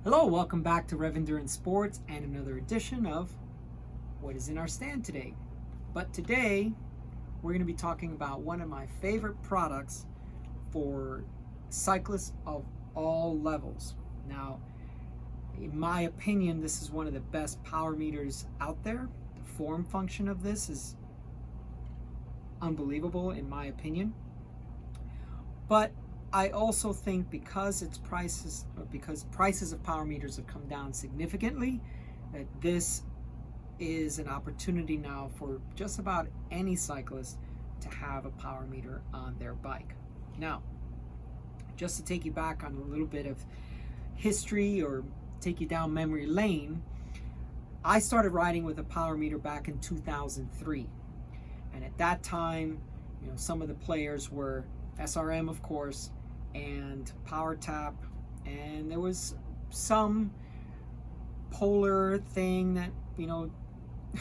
Hello, welcome back to Rev Endurance Sports and another edition of What is in Our Stand Today. But today, we're going to be talking about one of my favorite products for cyclists of all levels. Now, in my opinion, this is one of the best power meters out there. The form function of this is unbelievable in my opinion. But I also think because prices of power meters have come down significantly, that this is an opportunity now for just about any cyclist to have a power meter on their bike. Now, just to take you back on a little bit of history or take you down memory lane, I started riding with a power meter back in 2003. And at that time, some of the players were SRM, of course, and Power Tap, and there was some polar thing that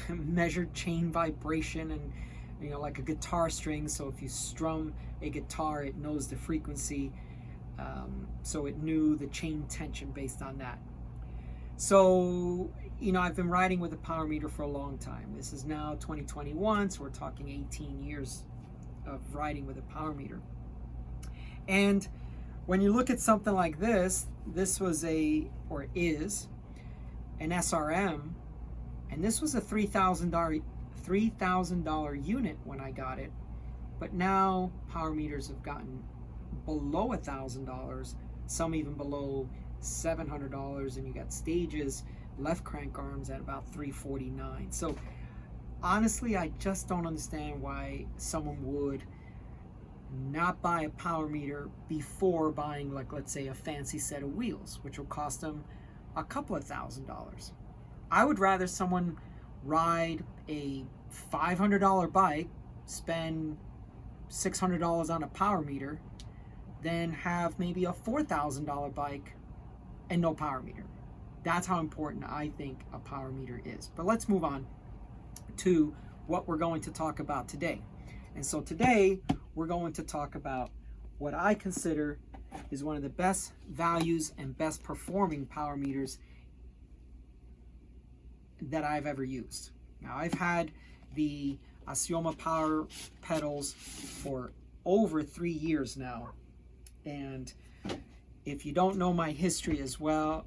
measured chain vibration and like a guitar string. So if you strum a guitar, it knows the frequency, so it knew the chain tension based on that. So I've been riding with a power meter for a long time. This is now 2021, so we're talking 18 years of riding with a power meter. And when you look at something like this was is an SRM, and this was a $3,000 unit when I got it. But now power meters have gotten below $1,000, some even below $700, and you got stages, left crank arms at about $349. So honestly, I just don't understand why someone would not buy a power meter before buying, like, let's say, a fancy set of wheels, which will cost them a couple of $1,000s. I would rather someone ride a $500 bike, spend $600 on a power meter, than have maybe a $4,000 bike and no power meter. That's how important I think a power meter is. But let's move on to what we're going to talk about today. And so today we're going to talk about what I consider is one of the best values and best performing power meters that I've ever used. Now, I've had the Assioma power pedals for over 3 years now. And if you don't know my history as well,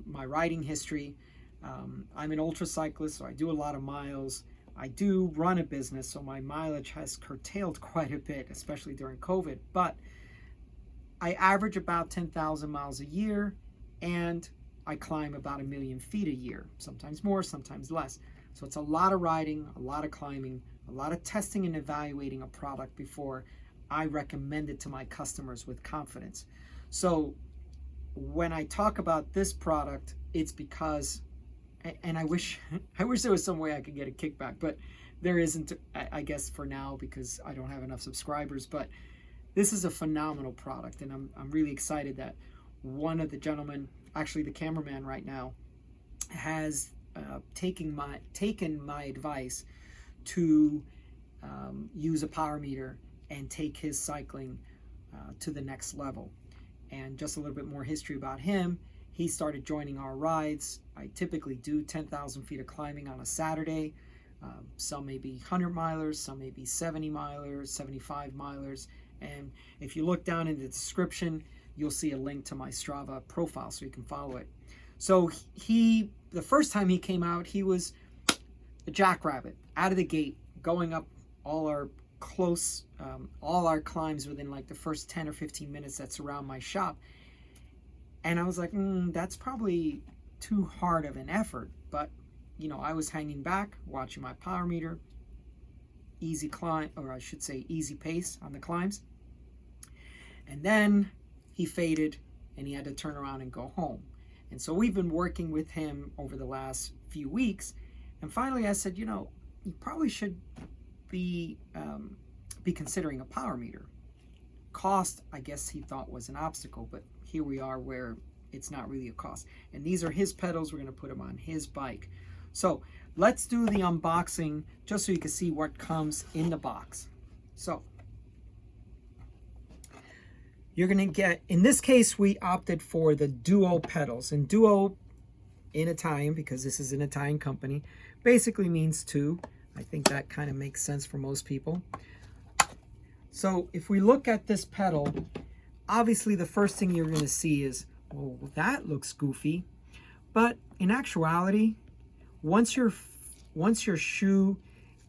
my riding history, I'm an ultra cyclist, so I do a lot of miles. I do run a business, so my mileage has curtailed quite a bit, especially during COVID. But I average about 10,000 miles a year, and I climb about 1 million feet a year, sometimes more, sometimes less. So it's a lot of riding, a lot of climbing, a lot of testing and evaluating a product before I recommend it to my customers with confidence. So when I talk about this product, it's because, and I wish there was some way I could get a kickback, but there isn't, I guess, for now, because I don't have enough subscribers. But this is a phenomenal product, and I'm really excited that one of the gentlemen, actually the cameraman right now, has taken my advice to use a power meter and take his cycling to the next level. And just a little bit more history about him. He started joining our rides. I typically do 10,000 feet of climbing on a Saturday. Some may be 100 milers, some may be 70 milers, 75 milers. And if you look down in the description, you'll see a link to my Strava profile so you can follow it. So the first time he came out, he was a jackrabbit out of the gate, going up all our climbs within like the first 10 or 15 minutes that surround my shop. And I was like, that's probably too hard of an effort. But, I was hanging back, watching my power meter, easy climb, or I should say easy pace on the climbs. And then he faded and he had to turn around and go home. And so we've been working with him over the last few weeks. And finally I said, you probably should be considering a power meter. Cost, I guess he thought, was an obstacle, but here we are where it's not really a cost. And these are his pedals. We're going to put them on his bike. So let's do the unboxing just so you can see what comes in the box. So you're going to get, in this case, we opted for the duo pedals. And duo in Italian, because this is an Italian company, basically means two. I think that kind of makes sense for most people. So if we look at this pedal, obviously the first thing you're going to see is, well, that looks goofy. But in actuality, once your shoe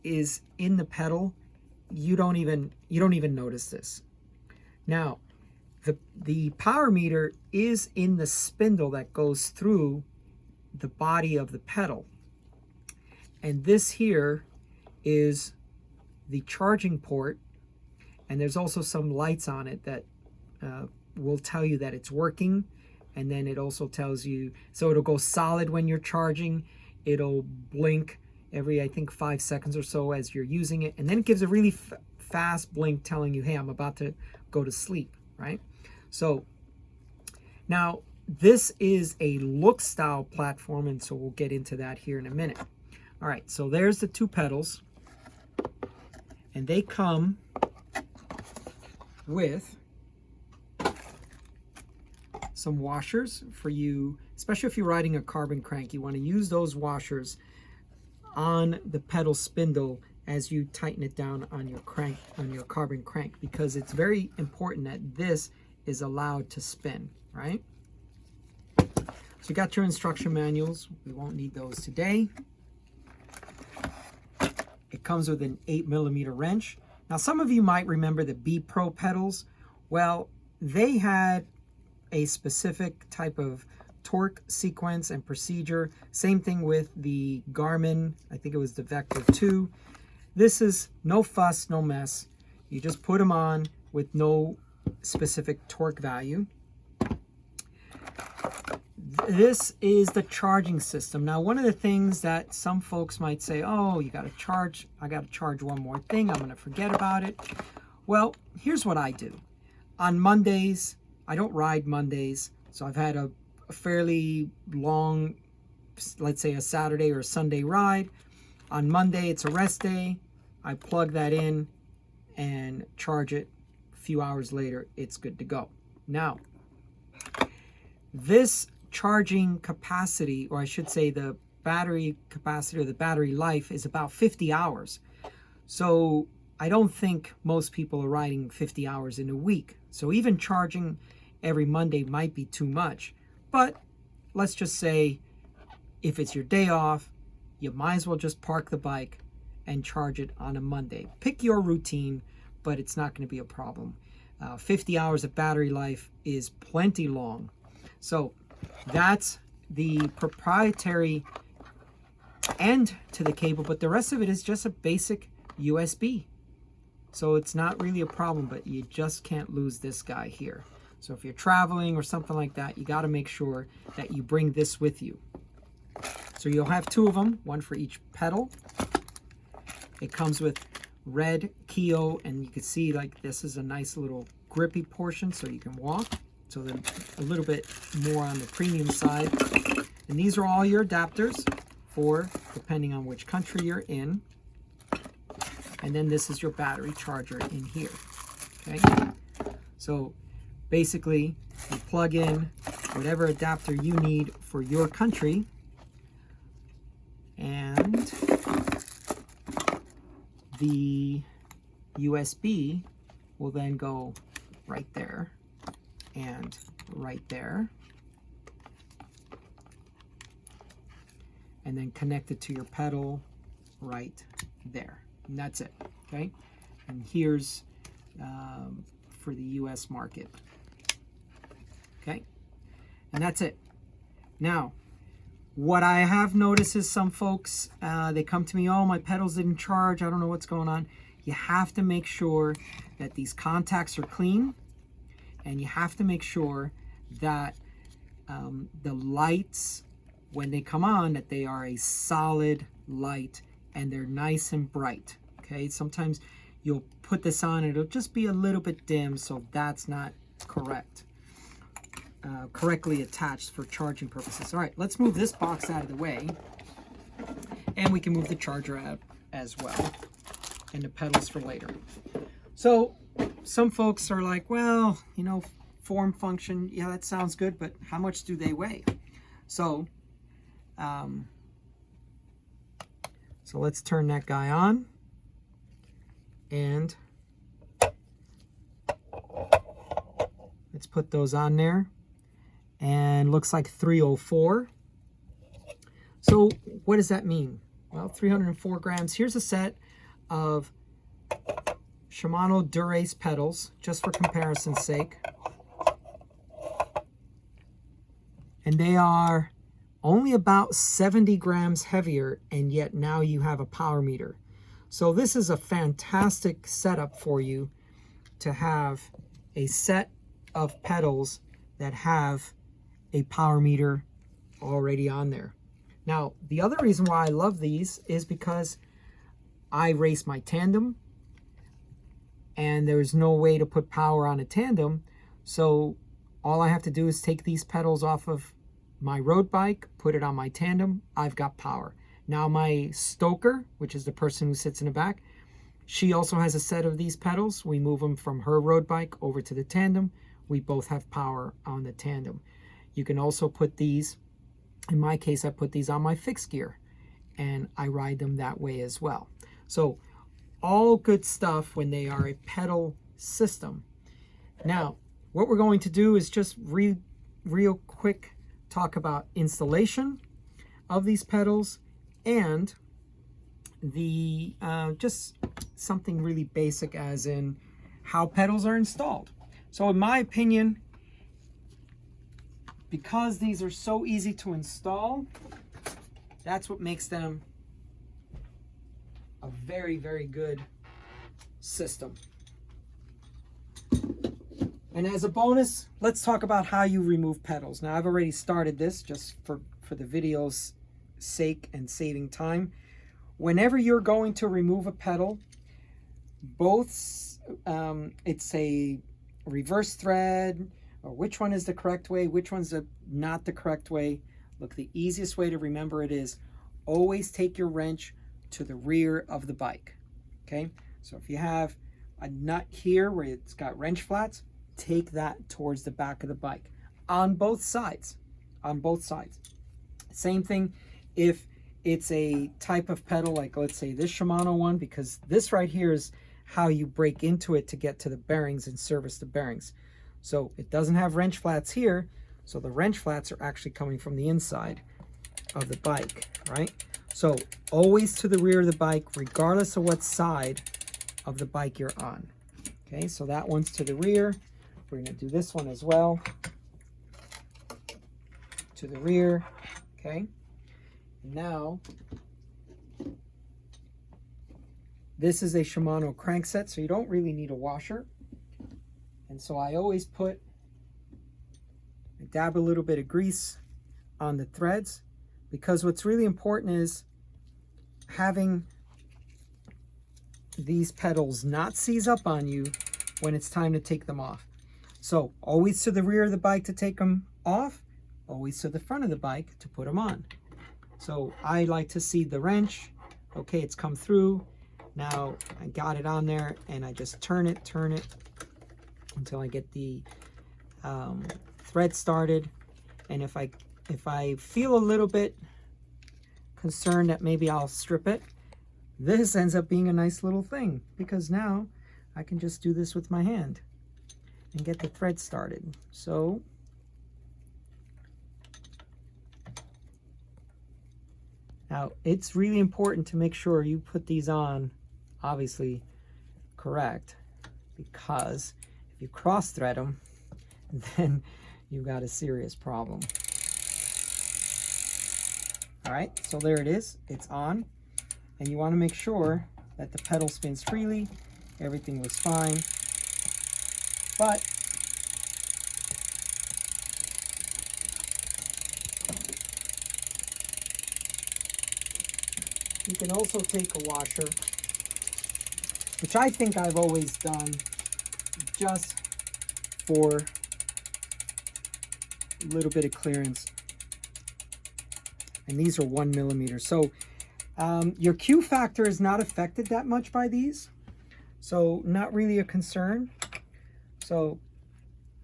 is in the pedal, you don't even notice this. Now, the power meter is in the spindle that goes through the body of the pedal. And this here is the charging port, and there's also some lights on it that will tell you that it's working. And then it also tells you, so it'll go solid when you're charging, it'll blink every, I think, 5 seconds or so as you're using it, and then it gives a really fast blink telling you, hey, I'm about to go to sleep, right? So now this is a look style platform, and so we'll get into that here in a minute. All right, so there's the two pedals, and they come with some washers for you, especially if you're riding a carbon crank. You want to use those washers on the pedal spindle as you tighten it down on your crank, on your carbon crank, because it's very important that this is allowed to spin, right? So you got your instruction manuals. We won't need those today. It comes with an 8mm wrench. Now, some of you might remember the B Pro pedals. Well, they had a specific type of torque sequence and procedure. Same thing with the Garmin, I think it was the Vector 2. This is no fuss, no mess. You just put them on with no specific torque value. This is the charging system. Now, one of the things that some folks might say, oh, you got to charge, I got to charge one more thing, I'm going to forget about it. Well, here's what I do. On Mondays, I don't ride Mondays, so I've had a fairly long, let's say a Saturday or a Sunday ride. On Monday, it's a rest day. I plug that in and charge it. A few hours later, it's good to go. Now, this charging capacity, or I should say the battery capacity or the battery life, is about 50 hours. So I don't think most people are riding 50 hours in a week. So even charging every Monday might be too much. But let's just say if it's your day off, you might as well just park the bike and charge it on a Monday. Pick your routine, but it's not going to be a problem. 50 hours of battery life is plenty long. So that's the proprietary end to the cable, but the rest of it is just a basic USB. So it's not really a problem, but you just can't lose this guy here. So if you're traveling or something like that, you got to make sure that you bring this with you. So you'll have two of them, one for each pedal. It comes with red Keo, and you can see like this is a nice little grippy portion so you can walk. So then a little bit more on the premium side. And these are all your adapters for depending on which country you're in. And then this is your battery charger in here. Okay. So basically you plug in whatever adapter you need for your country, and the USB will then go right there and right there, and then connect it to your pedal right there, and that's it. Okay, and here's for the US market. Okay, and that's it. Now, what I have noticed is some folks, they come to me, oh, my pedals didn't charge, I don't know what's going on. You have to make sure that these contacts are clean, and you have to make sure that the lights, when they come on, that they are a solid light and they're nice and bright. Okay, sometimes you'll put this on and it'll just be a little bit dim, so that's not correct. Correctly attached for charging purposes. All right, let's move this box out of the way, and we can move the charger out as well, and the pedals for later. So some folks are like, well, you know, form function, yeah, that sounds good, but how much do they weigh? So so let's turn that guy on, and let's put those on there, and looks like 304. So what does that mean? Well, 304 grams. Here's a set of Shimano Dura-Ace pedals, just for comparison's sake. And they are only about 70 grams heavier, and yet now you have a power meter. So this is a fantastic setup for you to have a set of pedals that have a power meter already on there. Now, the other reason why I love these is because I race my tandem, and there's no way to put power on a tandem. So all I have to do is take these pedals off of my road bike, put it on my tandem, I've got power. Now my stoker, which is the person who sits in the back, she also has a set of these pedals. We move them from her road bike over to the tandem. We both have power on the tandem. You can also put these, in my case, I put these on my fixed gear, and I ride them that way as well. So all good stuff when they are a pedal system. Now, what we're going to do is just real quick talk about installation of these pedals, and the just something really basic, as in how pedals are installed. So in my opinion, because these are so easy to install, that's what makes them a very, very good system. And as a bonus, let's talk about how you remove pedals. Now, I've already started this just for the video's sake and saving time. Whenever you're going to remove a pedal, both it's a reverse thread, or which one is the correct way, which one's not the correct way. Look, the easiest way to remember it is always take your wrench to the rear of the bike. Okay, so if you have a nut here where it's got wrench flats, take that towards the back of the bike on both sides. On both sides. Same thing if it's a type of pedal, like let's say this Shimano one, because this right here is how you break into it to get to the bearings and service the bearings. So it doesn't have wrench flats here, so the wrench flats are actually coming from the inside of the bike, right? So always to the rear of the bike, regardless of what side of the bike you're on. Okay, so that one's to the rear. We're going to do this one as well. To the rear. Okay. Now, this is a Shimano crankset, so you don't really need a washer. And so I always dab a little bit of grease on the threads, because what's really important is having these pedals not seize up on you when it's time to take them off. So always to the rear of the bike to take them off, always to the front of the bike to put them on. So I like to see the wrench. Okay, it's come through. Now I got it on there, and I just turn it until I get the thread started. And if I feel a little bit concerned that maybe I'll strip it, this ends up being a nice little thing, because now I can just do this with my hand and get the thread started. So now it's really important to make sure you put these on, obviously, correct, because if you cross thread them, then you've got a serious problem. All right, so there it is, it's on, and you want to make sure that the pedal spins freely, everything looks fine. But you can also take a washer, which I think I've always done just for a little bit of clearance. And these are 1 millimeter. So your Q factor is not affected that much by these. So not really a concern. So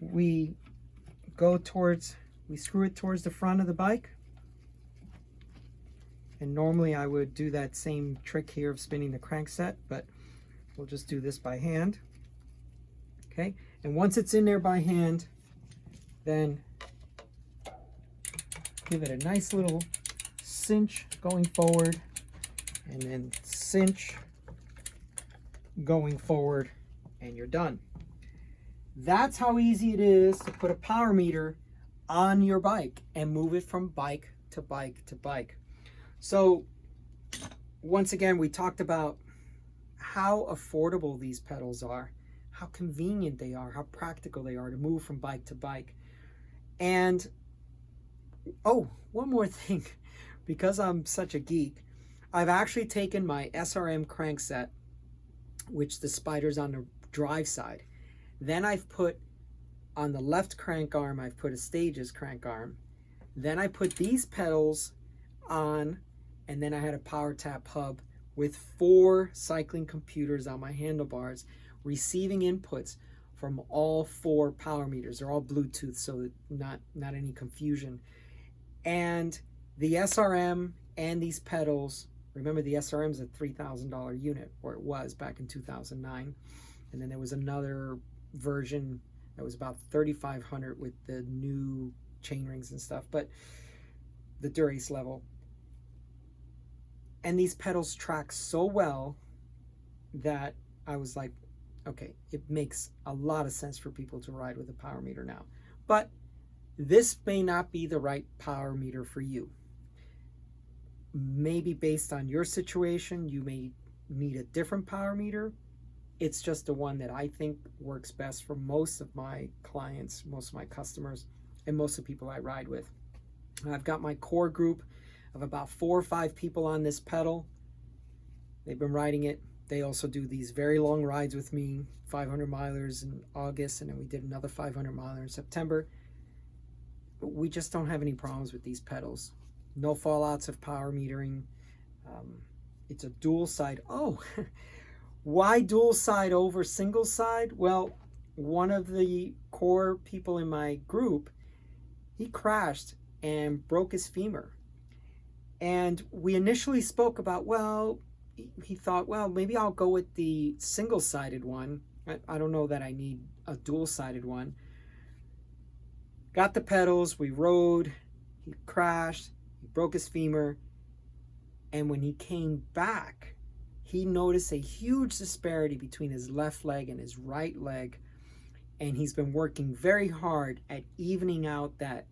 we screw it towards the front of the bike. And normally I would do that same trick here of spinning the crankset, but we'll just do this by hand. Okay, and once it's in there by hand, then give it a nice little cinch going forward, and then cinch going forward, and you're done. That's how easy it is to put a power meter on your bike and move it from bike to bike to bike. So once again, we talked about how affordable these pedals are, how convenient they are, how practical they are to move from bike to bike. And oh, one more thing, because I'm such a geek, I've actually taken my SRM crankset, which the spider's on the drive side. Then I've put on the left crank arm, I've put a Stages crank arm. Then I put these pedals on, and then I had a power tap hub with 4 cycling computers on my handlebars, receiving inputs from all 4 power meters. They're all Bluetooth, so not any confusion. And the SRM and these pedals, remember the SRM is a $3,000 unit, or it was back in 2009. And then there was another version that was about $3,500 with the new chain rings and stuff, but the Dura-Ace level. And these pedals track so well that I was like, okay, it makes a lot of sense for people to ride with a power meter now. But this may not be the right power meter for you. Maybe based on your situation, you may need a different power meter. It's just the one that I think works best for most of my clients, most of my customers, and most of the people I ride with. I've got my core group of about 4 or 5 people on this pedal. They've been riding it. They also do these very long rides with me, 500 milers in August, and then we did another 500 miler in September. But we just don't have any problems with these pedals. No fallouts of power metering. It's a dual side. Oh, why dual side over single side? Well, one of the core people in my group, he crashed and broke his femur. And we initially spoke about, well, he thought, well, maybe I'll go with the single-sided one. I don't know that I need a dual-sided one. Got the pedals, we rode, he crashed, he broke his femur, and when he came back, he noticed a huge disparity between his left leg and his right leg, and he's been working very hard at evening out that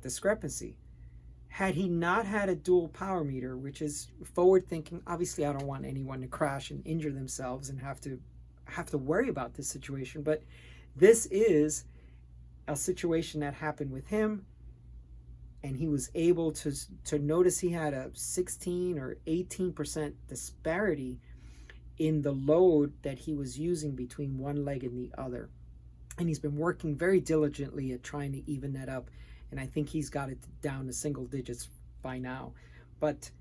discrepancy. Had he not had a dual power meter, which is forward thinking, obviously I don't want anyone to crash and injure themselves and have to worry about this situation, but this is a situation that happened with him, and he was able to notice he had a 16 or 18% disparity in the load that he was using between one leg and the other. And he's been working very diligently at trying to even that up. And I think he's got it down to single digits by now. But,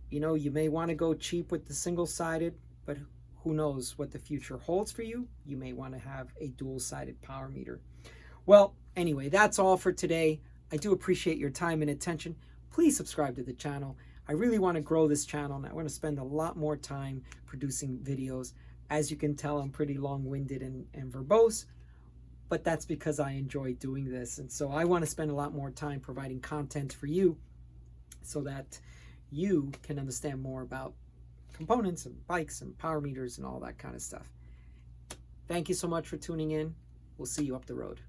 you know, you may want to go cheap with the single-sided, but who knows what the future holds for you. You may want to have a dual-sided power meter. Well, anyway, that's all for today. I do appreciate your time and attention. Please subscribe to the channel. I really want to grow this channel, and I want to spend a lot more time producing videos. As you can tell, I'm pretty long-winded and verbose, but that's because I enjoy doing this. And so I want to spend a lot more time providing content for you so that you can understand more about components and bikes and power meters and all that kind of stuff. Thank you so much for tuning in. We'll see you up the road.